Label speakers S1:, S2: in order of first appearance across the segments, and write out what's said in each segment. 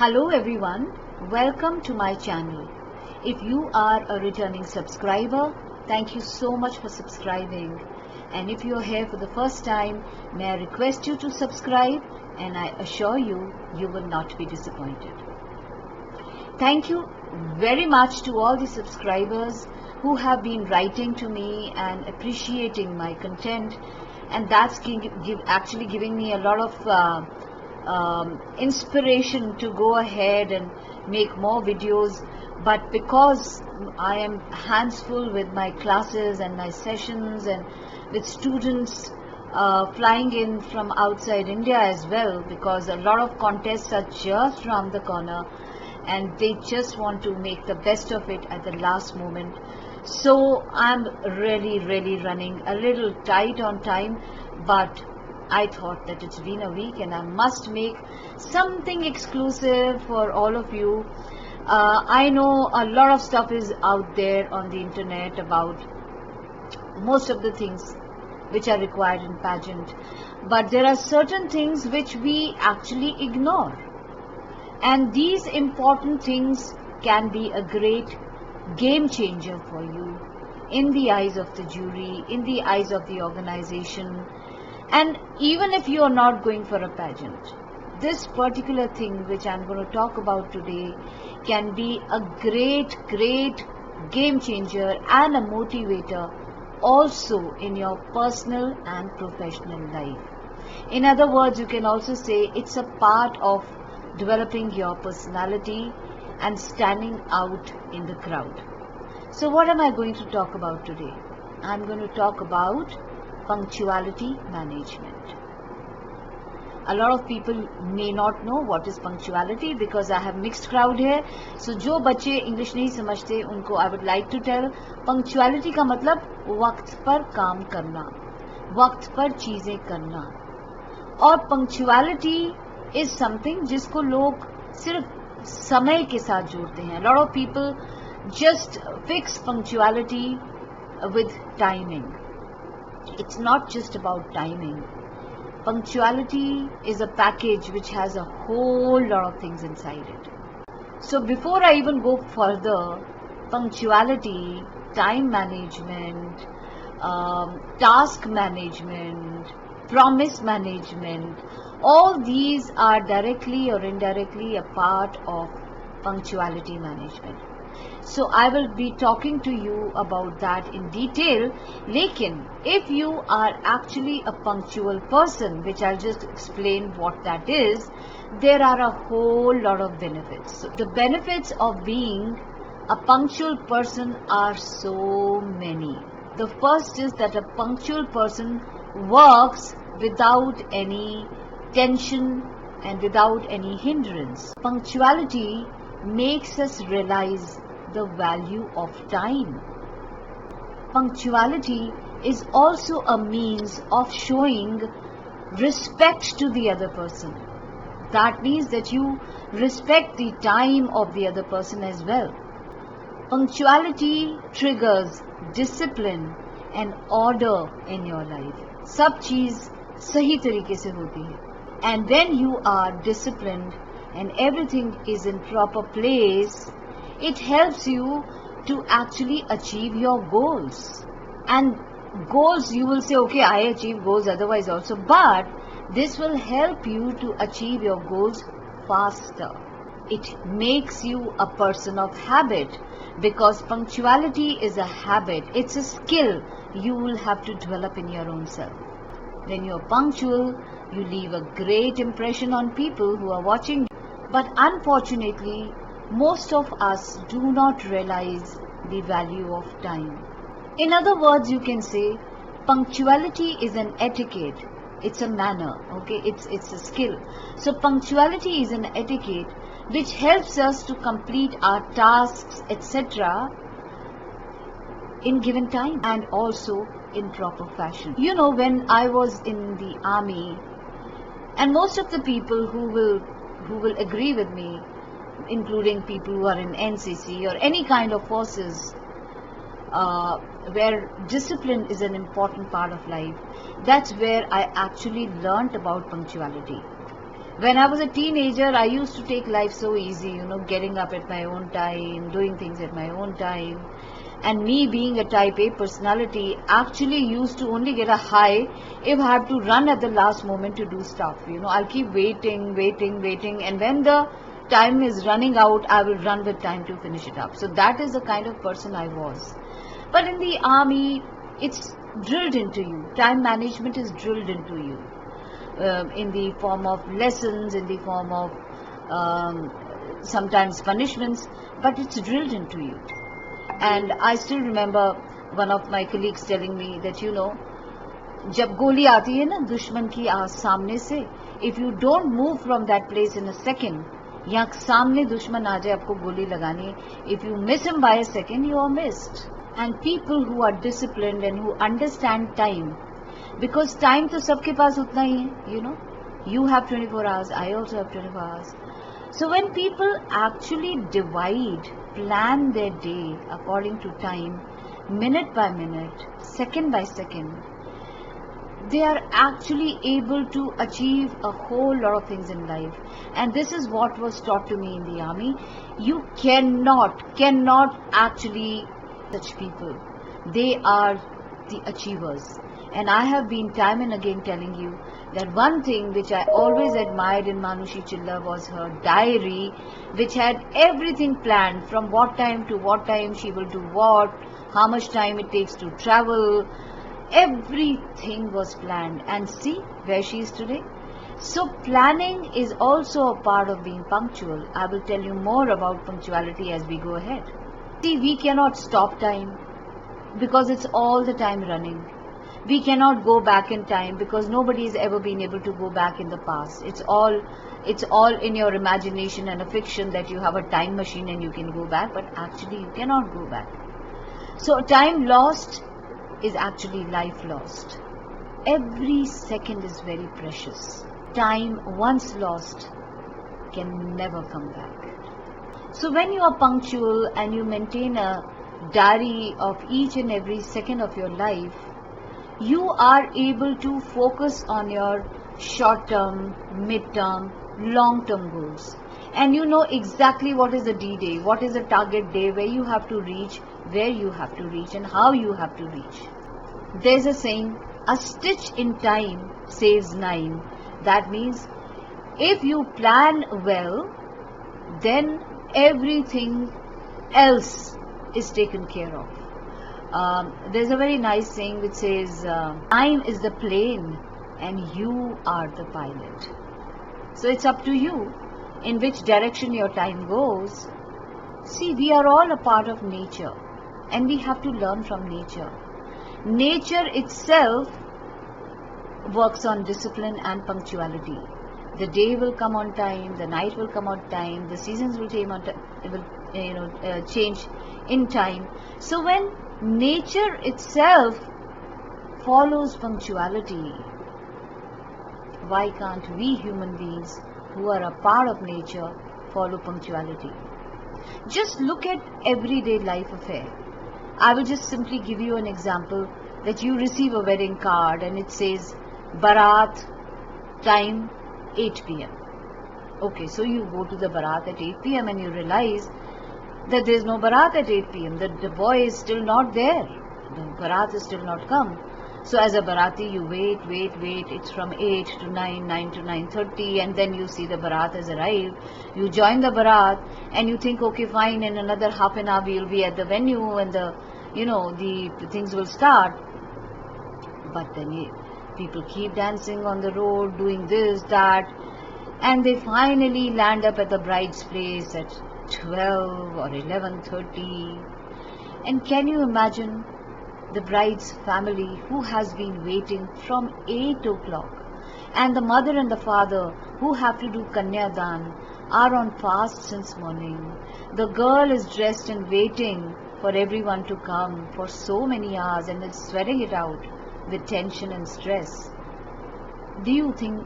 S1: Hello everyone, welcome to my channel. If you are a returning subscriber, thank you so much for subscribing. And if you are here for the first time, may I request you to subscribe, and I assure you, you will not be disappointed. Thank you very much to all the subscribers who have been writing to me and appreciating my content, and that's actually giving me a lot of inspiration to go ahead and make more videos. But because I am hands full with my classes and my sessions and with students flying in from outside India as well, because a lot of contests are just around the corner and they just want to make the best of it at the last moment. So I'm really running a little tight on time, but I thought that it's been a week and I must make something exclusive for all of you. I know a lot of stuff is out there on the internet about most of the things which are required in pageant, but there are certain things which we actually ignore, and these important things can be a great game changer for you in the eyes of the jury, in the eyes of the organization. And even if you are not going for a pageant, this particular thing which I'm going to talk about today can be a great game changer and a motivator also in your personal and professional life. In other words, you can also say it's a part of developing your personality and standing out in the crowd. So what am I going to talk about today? I'm going to talk about punctuality management. A lot of people may not know what is punctuality because I have mixed crowd here. So जो बच्चे English नहीं समझते उनको I would like to tell, punctuality का मतलब वक्त पर काम करना, वक्त पर चीजें करना. और punctuality is something जिसको लोग सिर्फ समय के साथ जोड़ते हैं. A lot of people just fix punctuality with timing. It's not just about timing. Punctuality is a package which has a whole lot of things inside it. So before I even go further, punctuality, time management, task management, promise management, all these are directly or indirectly a part of punctuality management. So I will be talking to you about that in detail. Lekin, if you are actually a punctual person, which I'll just explain what that is, there are a whole lot of benefits. So the benefits of being a punctual person are so many. The first is that a punctual person works without any tension and without any hindrance. Punctuality makes us realize the value of time. Punctuality is also a means of showing respect to the other person. That means that you respect the time of the other person as well. Punctuality triggers discipline and order in your life. सब चीज सही तरीके से होती है. And when you are disciplined and everything is in proper place, it helps you to actually achieve your goals. And goals, you will say, okay, I achieve goals otherwise also, but this will help you to achieve your goals faster. It makes you a person of habit, because punctuality is a habit. It's a skill you will have to develop in your own self. When you're punctual, you leave a great impression on people who are watching. But unfortunately, most of us do not realize the value of time. In other words, you can say punctuality is an etiquette. It's a manner, okay? It's a skill. So punctuality is an etiquette which helps us to complete our tasks, etc. in given time and also in proper fashion. You know, when I was in the army, and most of the people who will agree with me, including people who are in NCC or any kind of forces where discipline is an important part of life, that's where I actually learnt about punctuality. When I was a teenager, I used to take life so easy, getting up at my own time, doing things at my own time. And me being a type A personality actually used to only get a high if I have to run at the last moment to do stuff. I'll keep waiting, and when the time is running out, I will run with time to finish it up. So that is the kind of person I was. But in the army, it's drilled into you. Time management is drilled into you. In the form of lessons, in the form of sometimes punishments, but it's drilled into you. And I still remember one of my colleagues telling me that, जब गोली आती है ना दुश्मन की सामने से, if you don't move from that place in a second, यहाँ सामने दुश्मन आ जाए आपको गोली लगानी, if you miss him by a second, you are missed. And people who are disciplined and who understand time, because time तो सबके पास उतना ही है, you have 24 hours, I also have 24 hours. So when people actually plan their day according to time, minute by minute, second by second, they are actually able to achieve a whole lot of things in life. And this is what was taught to me in the army. You cannot actually such people. They are the achievers. And I have been time and again telling you that one thing which I always admired in Manushi Chilla was her diary, which had everything planned, from what time to what time she will do what, how much time it takes to travel. Everything was planned, and see where she is today. So planning is also a part of being punctual. I will tell you more about punctuality as we go ahead. See, we cannot stop time because it's all the time running. We cannot go back in time because nobody has ever been able to go back in the past. It's all in your imagination and a fiction that you have a time machine and you can go back, but actually you cannot go back. So time lost is actually life lost. Every second is very precious. Time once lost can never come back. So when you are punctual and you maintain a diary of each and every second of your life, you are able to focus on your short-term, mid-term, long-term goals. And you know exactly what is the D-Day, what is the target day, where you have to reach, where you have to reach, and how you have to reach. There's a saying, a stitch in time saves 9. That means if you plan well, then everything else is taken care of. There's a very nice saying which says, time is the plane and you are the pilot. So it's up to you in which direction your time goes. See, we are all a part of nature and we have to learn from nature. Nature itself works on discipline and punctuality. The day will come on time, the night will come on time, the seasons will change in time. So when nature itself follows punctuality, why can't we human beings who are a part of nature follow punctuality? Just look at everyday life affair. I will just simply give you an example that you receive a wedding card and it says Bharat time 8 p.m. Okay, so you go to the Bharat at 8 p.m. and you realize that there is no Bharat at 8 p.m. The boy is still not there. The Bharat is still not come. So as a Bharati, you wait. It's from 8 to 9, 9 to 9:30, and then you see the Bharat has arrived. You join the Bharat, and you think, okay, fine. In another half an hour, we'll be at the venue, and the things will start. But then people keep dancing on the road, doing this, that, and they finally land up at the bride's place at 12 or 11:30. And can you imagine the bride's family who has been waiting from 8 o'clock, and the mother and the father who have to do Kanyadan are on fast since morning. The girl is dressed and waiting for everyone to come for so many hours and is sweating it out with tension and stress. Do you think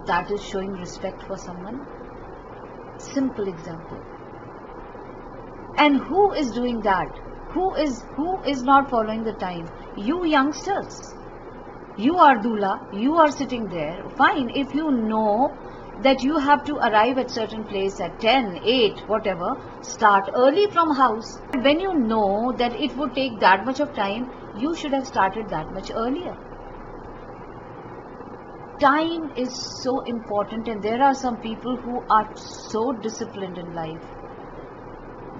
S1: that is showing respect for someone? Simple example. And who is doing that? Who is not following the time? You youngsters. You are doula. You are sitting there. Fine. If you know that you have to arrive at certain place at 10, 8, whatever, start early from house. When you know that it would take that much of time, you should have started that much earlier. Time is so important, and there are some people who are so disciplined in life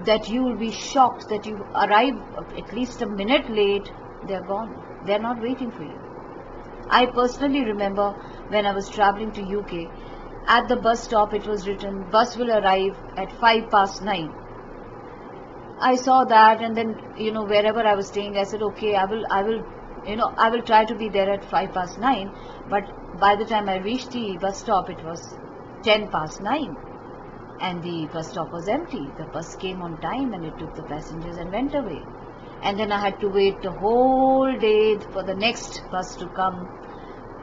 S1: that you will be shocked that you arrive at least a minute late, they're gone. They're not waiting for you. I personally remember when I was traveling to UK, at the bus stop it was written, bus will arrive at 9:05. I saw that, and then, wherever I was staying, I said, okay, I will try to be there at 9:05. But by the time I reached the bus stop, it was 9:10. And the bus stop was empty. The bus came on time and it took the passengers and went away. And then I had to wait the whole day for the next bus to come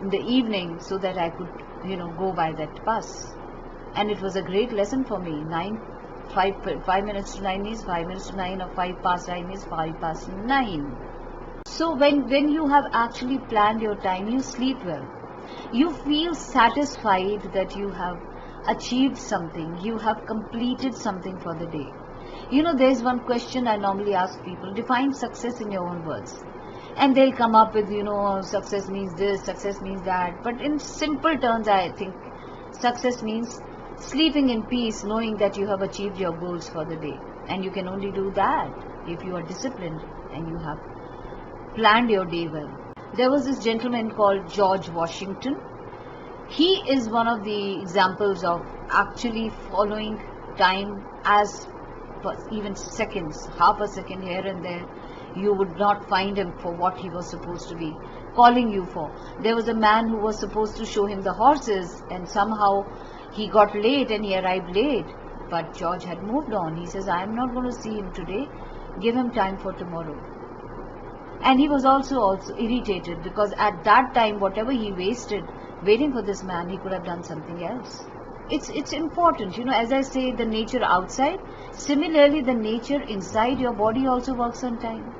S1: in the evening so that I could, go by that bus. And it was a great lesson for me. 5 minutes to 9 is 5 minutes to 9, or 9:05 is 9:05. So when you have actually planned your time, you sleep well. You feel satisfied that you have achieved something, you have completed something for the day. There's one question I normally ask people: define success in your own words. And they'll come up with, success means this, success means that. But in simple terms, I think success means sleeping in peace, knowing that you have achieved your goals for the day. And you can only do that if you are disciplined and you have planned your day well. There was this gentleman called George Washington. He is one of the examples of actually following time as even seconds, half a second here and there. You would not find him for what he was supposed to be calling you for. There was a man who was supposed to show him the horses, and somehow he got late and he arrived late. But George had moved on. He says, I am not going to see him today. Give him time for tomorrow. And he was also irritated, because at that time, whatever he wasted waiting for this man, he could have done something else. It's important, as I say, the nature outside, similarly the nature inside your body also works on time.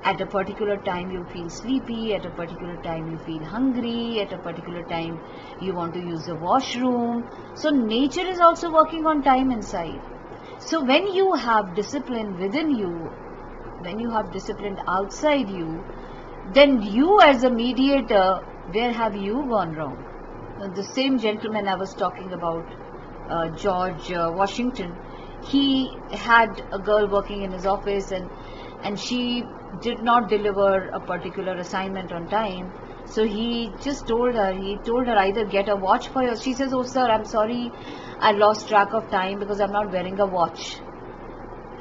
S1: At a particular time you feel sleepy, at a particular time you feel hungry, at a particular time you want to use the washroom. So nature is also working on time inside. So when you have discipline within you, when you have discipline outside you, then you as a mediator, where have you gone wrong? The same gentleman I was talking about, George Washington, he had a girl working in his office, and she did not deliver a particular assignment on time. So he just told her, either get a watch for your. She says, oh sir, I'm sorry, I lost track of time because I'm not wearing a watch.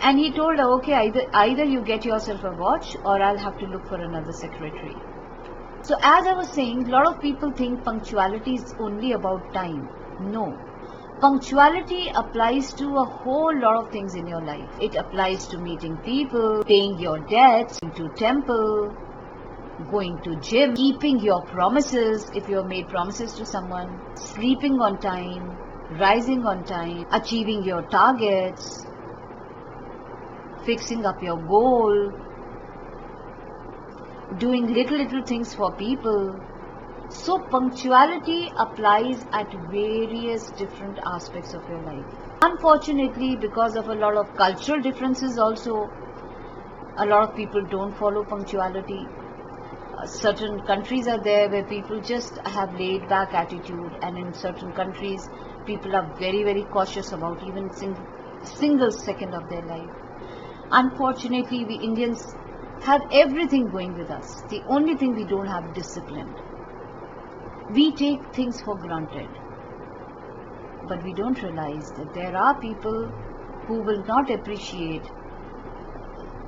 S1: And he told her, okay, either you get yourself a watch, or I'll have to look for another secretary. So as I was saying, a lot of people think punctuality is only about time. No. Punctuality applies to a whole lot of things in your life. It applies to meeting people, paying your debts, going to temple, going to gym, keeping your promises if you have made promises to someone, sleeping on time, rising on time, achieving your targets, fixing up your goal, doing little things for people. So punctuality applies at various different aspects of your life. Unfortunately, because of a lot of cultural differences also, a lot of people don't follow punctuality. Certain countries are there where people just have laid back attitude, and in certain countries people are very cautious about even single second of their life. Unfortunately, we Indians have everything going with us. The only thing we don't have discipline. We take things for granted, but we don't realize that there are people who will not appreciate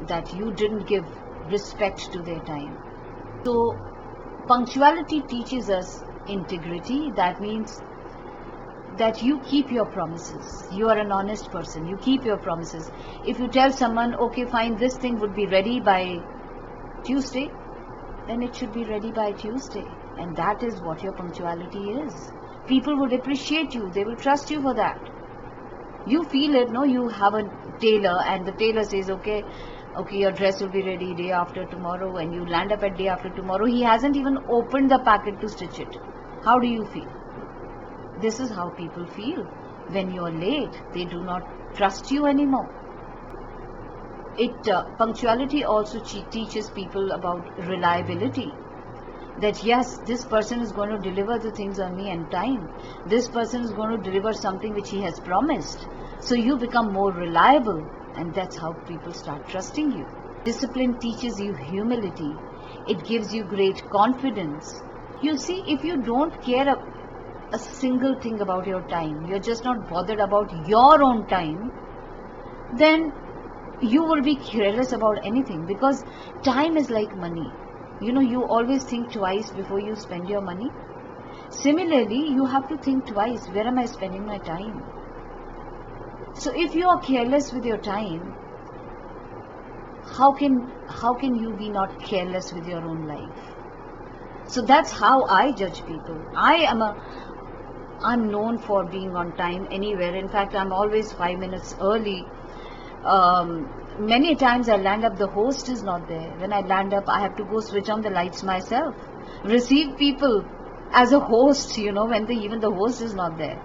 S1: that you didn't give respect to their time. So punctuality teaches us integrity. That means that you keep your promises. You are an honest person. You keep your promises. If you tell someone, okay fine, this thing would be ready by Tuesday, then it should be ready by Tuesday. And that is what your punctuality is. People would appreciate you. They will trust you for that. You feel it, no? You have a tailor and the tailor says, okay, your dress will be ready day after tomorrow, and you land up at day after tomorrow. He hasn't even opened the packet to stitch it. How do you feel? this is how people feel. When you're late, they do not trust you anymore. Punctuality also teaches people about reliability. That yes, this person is going to deliver the things on me in time. This person is going to deliver something which he has promised. So you become more reliable, and that's how people start trusting you. Discipline teaches you humility. It gives you great confidence. You see, if you don't care a single thing about your time, you're just not bothered about your own time, then you will be careless about anything, because time is like money. You always think twice before you spend your money. Similarly, you have to think twice, where am I spending my time? So if you are careless with your time, how can you be not careless with your own life? So that's how I judge people. I'm known for being on time anywhere. In fact, I'm always 5 minutes early. Many times I land up, the host is not there. When I land up, I have to go switch on the lights myself, receive people as a host, when even the host is not there.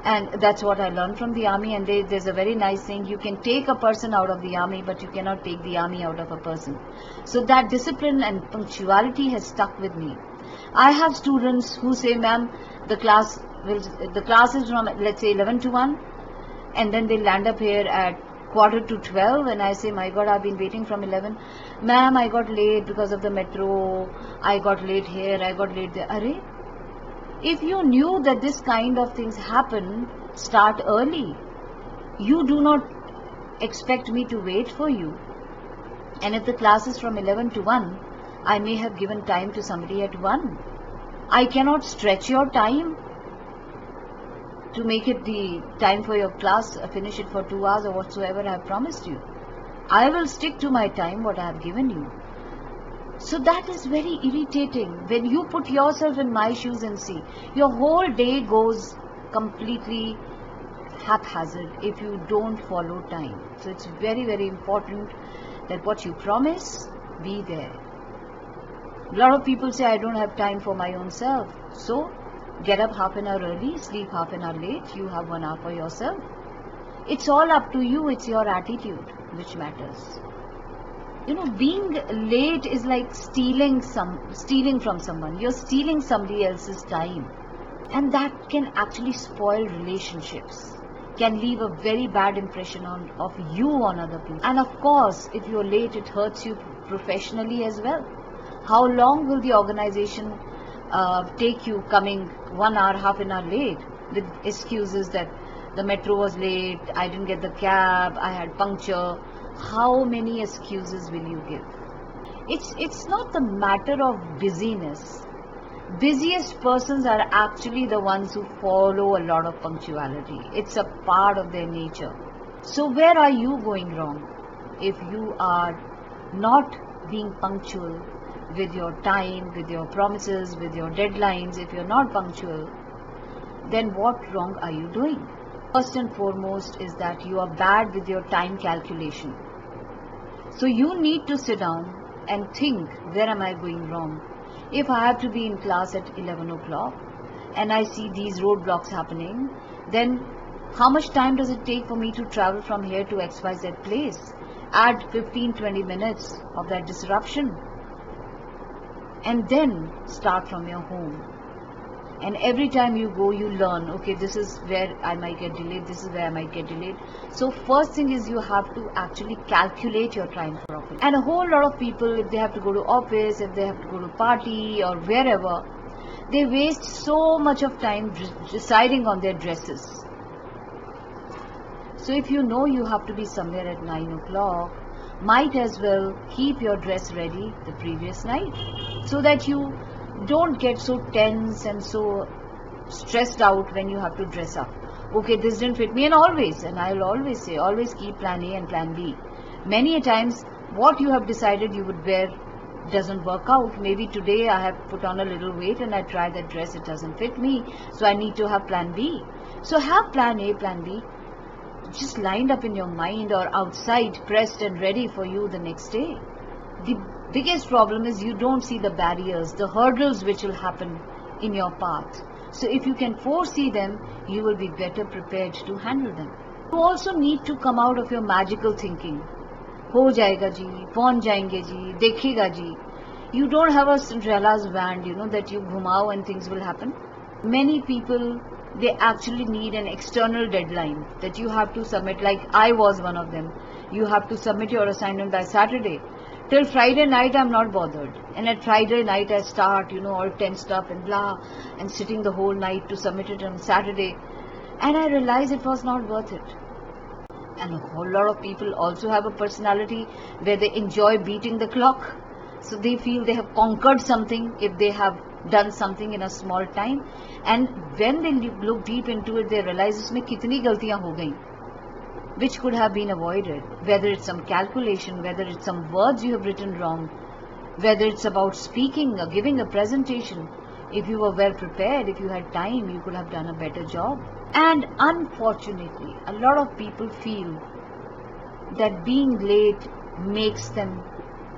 S1: And that's what I learned from the army. And there's a very nice saying: you can take a person out of the army, but you cannot take the army out of a person. So that discipline and punctuality has stuck with me. I have students who say, ma'am, the class is from, let's say, 11 to 1, and then they land up here at 11:45, and I say, my God, I've been waiting from 11. Ma'am, I got late because of the metro. I got late here, I got late there. Arey, if you knew that this kind of things happen, start early. You do not expect me to wait for you. And if the class is from 11 to 1, I may have given time to somebody at 1. I cannot stretch your time to make it the time for your class, finish it for 2 hours or whatsoever I have promised you. I will stick to my time, what I have given you. So that is very irritating. When you put yourself in my shoes and see, your whole day goes completely haphazard if you don't follow time. So it's very, very important that what you promise, be there. A lot of people say, I don't have time for my own self. So get up half an hour early, sleep half an hour late, you have 1 hour for yourself. It's all up to you. It's your attitude which matters. Being late is like stealing from someone. You're stealing somebody else's time, and that can actually spoil relationships, can leave a very bad impression of you on other people. And of course, if you're late, it hurts you professionally as well. How long will the organization take you coming 1 hour, half an hour late, with excuses that the metro was late, I didn't get the cab, I had puncture? How many excuses will you give? It's not the matter of busyness. Busiest persons are actually the ones who follow a lot of punctuality. It's a part of their nature. So where are you going wrong? If you are not being punctual with your time, with your promises, with your deadlines, if you're not punctual, then what wrong are you doing? First and foremost is that you are bad with your time calculation. So you need to sit down and think, where am I going wrong? If I have to be in class at 11 o'clock and I see these roadblocks happening, then how much time does it take for me to travel from here to XYZ place? Add 15-20 minutes of that disruption, and then start from your home. And every time you go, you learn, okay, this is where I might get delayed, this is where I might get delayed. So first thing is you have to actually calculate your time properly. And a whole lot of people, if they have to go to office, if they have to go to party or wherever, they waste so much of time deciding on their dresses. So if you know you have to be somewhere at 9 o'clock, might as well keep your dress ready the previous night, so that you don't get so tense and so stressed out when you have to dress up. Okay, this didn't fit me, and I'll always say, always keep plan A and plan B. Many a times, what you have decided you would wear doesn't work out. Maybe today I have put on a little weight and I try that dress, it doesn't fit me, so I need to have plan B. So have plan A, plan B, just lined up in your mind or outside, pressed and ready for you the next day. The biggest problem is you don't see the barriers, the hurdles which will happen in your path. So if you can foresee them, you will be better prepared to handle them. You also need to come out of your magical thinking. हो जाएगा जी, पहुंच जाएंगे जी, देखेगा जी. You don't have a Cinderella's wand, that you ghumao and things will happen. Many people, they actually need an external deadline that you have to submit, like I was one of them. You have to submit your assignment by Saturday. Till Friday night I'm not bothered, and at Friday night I start, all tensed up and blah, and sitting the whole night to submit it on Saturday, and I realize it was not worth it. And a whole lot of people also have a personality where they enjoy beating the clock, so they feel they have conquered something if they have done something in a small time, and when they look deep into it, they realize इसमें कितनी गलतियां हो गई, which could have been avoided, whether it's some calculation, whether it's some words you have written wrong, whether it's about speaking or giving a presentation. If you were well prepared, if you had time, you could have done a better job. And unfortunately, a lot of people feel that being late makes them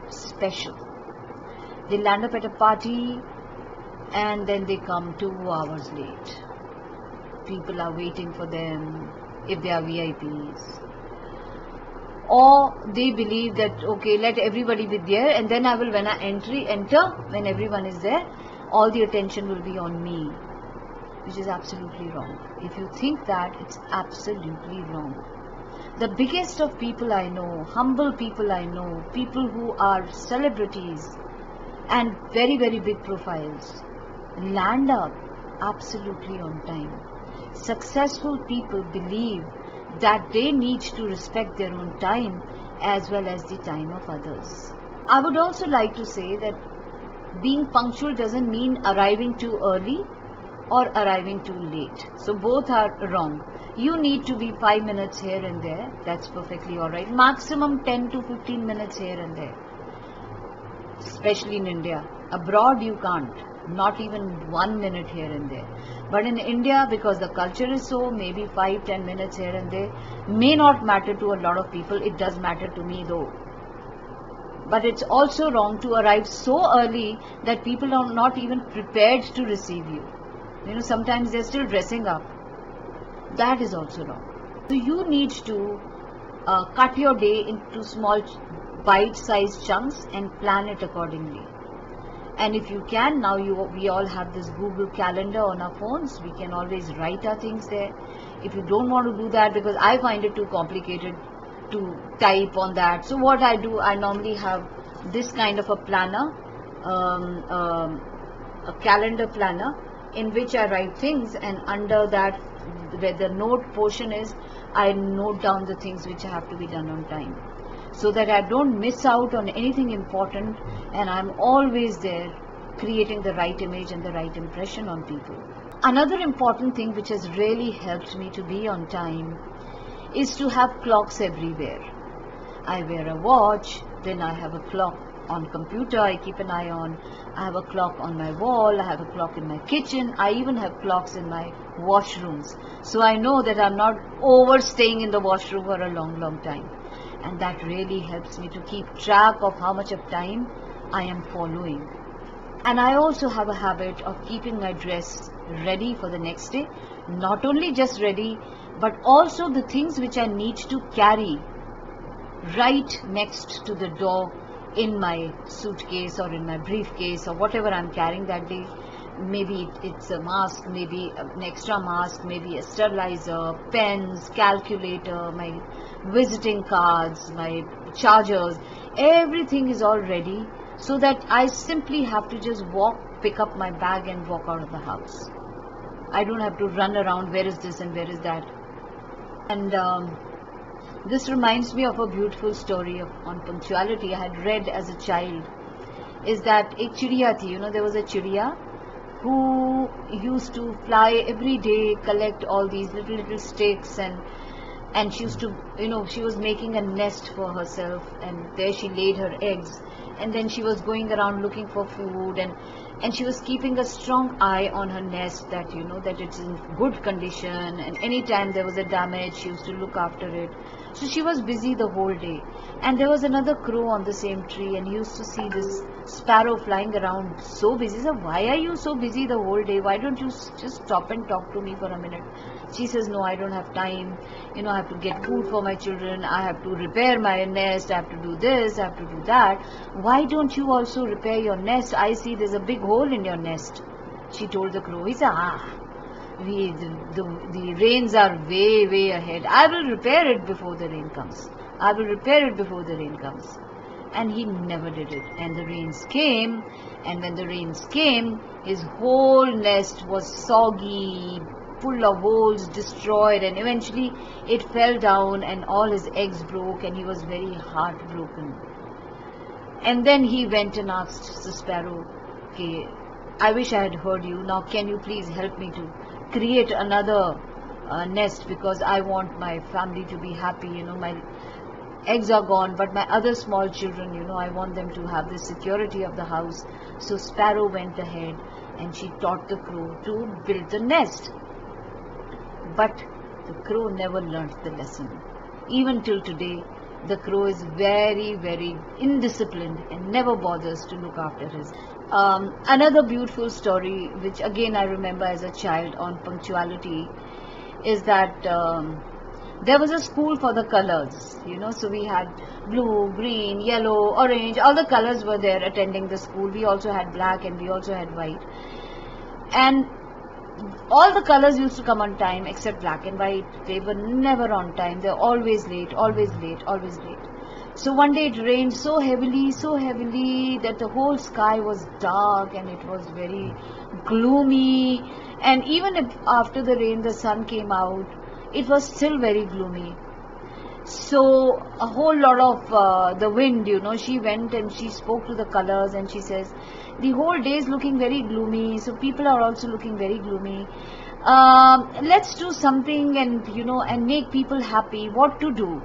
S1: special. They land up at a party and then they come 2 hours late. People are waiting for them if they are VIPs. Or they believe that, okay, let everybody be there, and then I will, when I enter, when everyone is there, all the attention will be on me, which is absolutely wrong. If you think that, it's absolutely wrong. The biggest of people I know, humble people I know, people who are celebrities and very, very big profiles, land up absolutely on time. Successful people believe that they need to respect their own time as well as the time of others. I would also like to say that being punctual doesn't mean arriving too early or arriving too late. So both are wrong. You need to be 5 minutes here and there. That's perfectly alright. Maximum 10 to 15 minutes here and there. Especially in India. Abroad you can't. Not even 1 minute here and there. But in India, because the culture is so, maybe 5-10 minutes here and there may not matter to a lot of people. It does matter to me though. But it's also wrong to arrive so early that people are not even prepared to receive you. Sometimes they're still dressing up. That is also wrong. So you need to cut your day into small bite-sized chunks and plan it accordingly. And if you can, now we all have this Google Calendar on our phones. We can always write our things there. If you don't want to do that, because I find it too complicated to type on that. So what I do, I normally have this kind of a planner, a calendar planner, in which I write things, and under that, where the note portion is, I note down the things which have to be done on time, so that I don't miss out on anything important, and I'm always there creating the right image and the right impression on people. Another important thing which has really helped me to be on time is to have clocks everywhere. I wear a watch, then I have a clock on computer I keep an eye on. I have a clock on my wall, I have a clock in my kitchen, I even have clocks in my washrooms. So I know that I'm not overstaying in the washroom for a long time. And that really helps me to keep track of how much of time I am following. And I also have a habit of keeping my dress ready for the next day. Not only just ready, but also the things which I need to carry right next to the door in my suitcase or in my briefcase or whatever I'm carrying that day. Maybe it's a mask, maybe an extra mask, maybe a sterilizer, pens, calculator, my visiting cards, my chargers. Everything is all ready, so that I simply have to just pick up my bag and walk out of the house. I don't have to run around, where is this and where is that. And this reminds me of a beautiful story on punctuality I had read as a child. Is that a chidiya thi, there was a chidiya who used to fly every day, collect all these little sticks, and she used to, she was making a nest for herself, and there she laid her eggs, and then she was going around looking for food, and she was keeping a strong eye on her nest, that that it's in good condition, and anytime there was a damage she used to look after it. So she was busy the whole day. And there was another crow on the same tree, and he used to see this sparrow flying around so busy. He said, why are you so busy the whole day? Why don't you just stop and talk to me for a minute? She says, no, I don't have time. I have to get food for my children. I have to repair my nest. I have to do this. I have to do that. Why don't you also repair your nest? I see there's a big hole in your nest. She told the crow. He said, the rains are way, way ahead. I will repair it before the rain comes. I will repair it before the rain comes. And he never did it. And the rains came, and when the rains came, his whole nest was soggy, full of holes, destroyed, and eventually it fell down and all his eggs broke, and he was very heartbroken. And then he went and asked the sparrow, okay, I wish I had heard you. Now can you please help me to create another nest, because I want my family to be happy. My eggs are gone, but my other small children, I want them to have the security of the house. So sparrow went ahead and she taught the crow to build the nest. But the crow never learnt the lesson. Even till today, the crow is very, very indisciplined and never bothers to look after his. Another beautiful story, which again I remember as a child on punctuality, is that there was a school for the colors, so we had blue, green, yellow, orange, all the colors were there attending the school. We also had black and we also had white. And all the colors used to come on time except black and white. They were never on time. They were always late, always late, always late. So one day it rained so heavily that the whole sky was dark and it was very gloomy. And even if after the rain the sun came out, it was still very gloomy. So a whole lot of the wind, she went and she spoke to the colors and she says, the whole day is looking very gloomy, so people are also looking very gloomy. Let's do something and, and make people happy. What to do?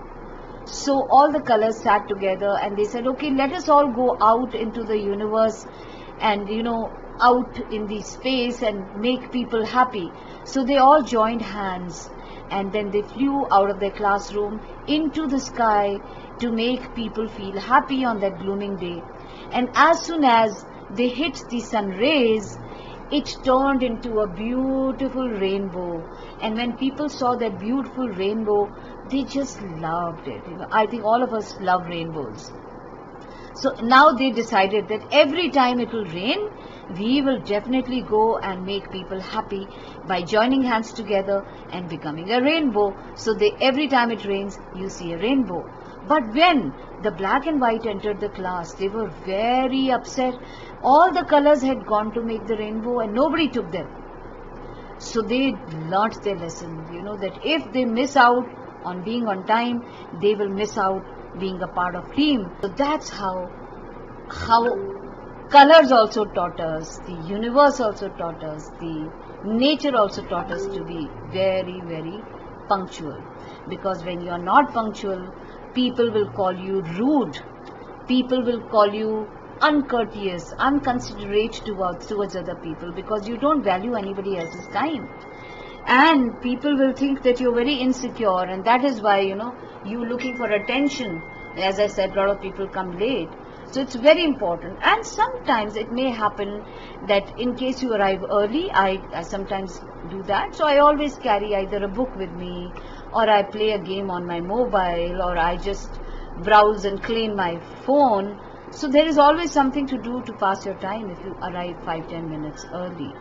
S1: So all the colors sat together and they said, okay, let us all go out into the universe and, out in the space and make people happy. So they all joined hands. And then they flew out of their classroom into the sky to make people feel happy on that glooming day. And as soon as they hit the sun rays, it turned into a beautiful rainbow. And when people saw that beautiful rainbow, they just loved it. I think all of us love rainbows. So now they decided that every time it will rain, we will definitely go and make people happy by joining hands together and becoming a rainbow. So every time it rains, you see a rainbow. But when the black and white entered the class, they were very upset. All the colors had gone to make the rainbow and nobody took them. So they learnt their lesson, that if they miss out on being on time, they will miss out being a part of team. So that's how colors also taught us, the universe also taught us, the nature also taught us to be very, very punctual. Because when you are not punctual, people will call you rude, people will call you uncourteous, unconsiderate towards other people, because you don't value anybody else's time. And people will think that you're very insecure, and that is why, you're looking for attention. As I said, a lot of people come late. So it's very important. And sometimes it may happen that in case you arrive early, I sometimes do that. So I always carry either a book with me, or I play a game on my mobile, or I just browse and clean my phone. So there is always something to do to pass your time if you arrive 5-10 minutes early.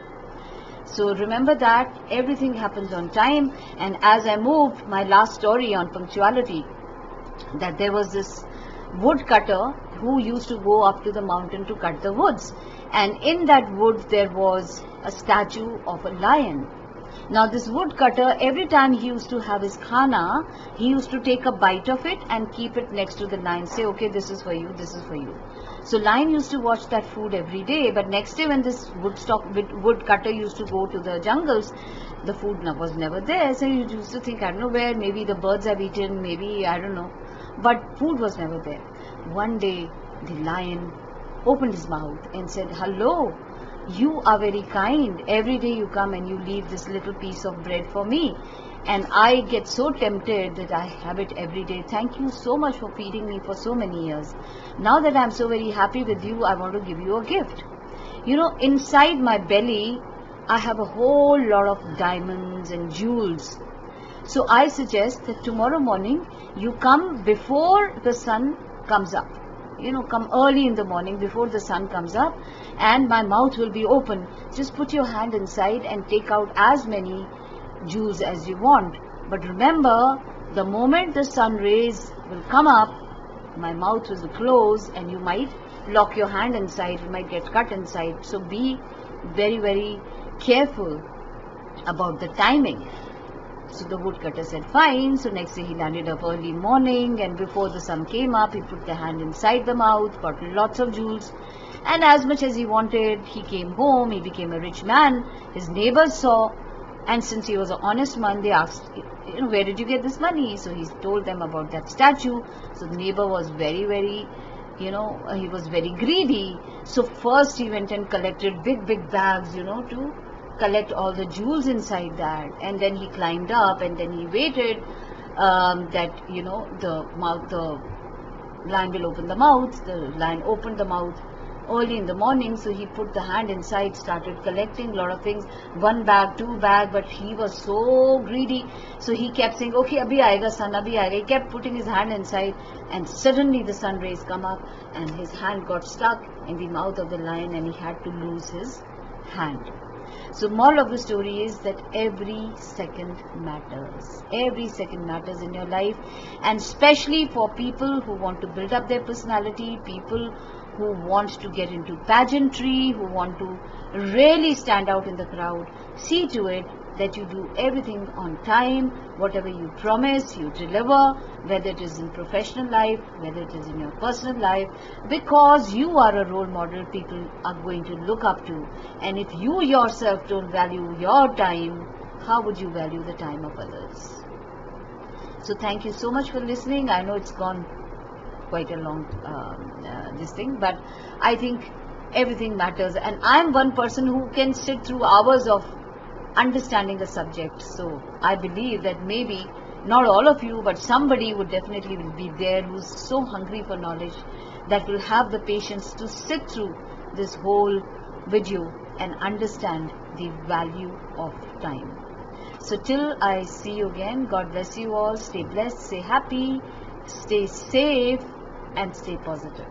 S1: So remember that everything happens on time. And as I moved, my last story on punctuality, that there was this woodcutter who used to go up to the mountain to cut the woods. And in that wood there was a statue of a lion. Now this woodcutter, every time he used to have his khana, he used to take a bite of it and keep it next to the lion. Say, okay, this is for you, this is for you. So lion used to watch that food every day, but next day when this woodcutter used to go to the jungles, the food was never there. So he used to think, I don't know where, maybe the birds have eaten, maybe, I don't know. But food was never there. One day, the lion opened his mouth and said, hello, you are very kind. Every day you come and you leave this little piece of bread for me. and I get so tempted that I have it every day. Thank you so much for feeding me for so many years. Now that I'm so very happy with you, I want to give you a gift. You know, inside my belly, I have a whole lot of diamonds and jewels. So I suggest that tomorrow morning you come before the sun comes up. You know, come early in the morning before the sun comes up, and my mouth will be open. Just put your hand inside and take out as many jewels as you want. But remember, the moment the sun rays will come up, my mouth will close and you might lock your hand inside, you might get cut inside. So be very, very careful about the timing. So the woodcutter said fine. So next day he landed up early morning, and before the sun came up, he put the hand inside the mouth, got lots of jewels, and as much as he wanted. He came home, he became a rich man. His neighbors saw, and since he was an honest man, they asked, you know, where did you get this money? So he told them about that statue. So the neighbor was very, very, you know, he was very greedy. So first he went and collected big, big bags, you know, to collect all the jewels inside that, and then he climbed up, and then he waited that, you know, the lion will open the mouth. The lion opened the mouth early in the morning, so he put the hand inside, started collecting a lot of things, 1 bag, 2 bag, but he was so greedy, so he kept saying, okay, abhi aayega sun, abhi aayega. He kept putting his hand inside, and suddenly the sun rays come up, and his hand got stuck in the mouth of the lion, and he had to lose his hand. So moral of the story is that every second matters. Every second matters in your life, and especially for people who want to build up their personality, people who want to get into pageantry, who want to really stand out in the crowd. See to it that you do everything on time. Whatever you promise, you deliver, whether it is in professional life, whether it is in your personal life, because you are a role model people are going to look up to. And if you yourself don't value your time, how would you value the time of others? So thank you so much for listening. I know it's gone quite a long this thing, but I think everything matters, and I'm one person who can sit through hours of understanding a subject. So I believe that maybe not all of you, but somebody would definitely be there who's so hungry for knowledge that will have the patience to sit through this whole video and understand the value of time. So till I see you again, God bless you all. Stay blessed, stay happy, stay safe, and stay positive.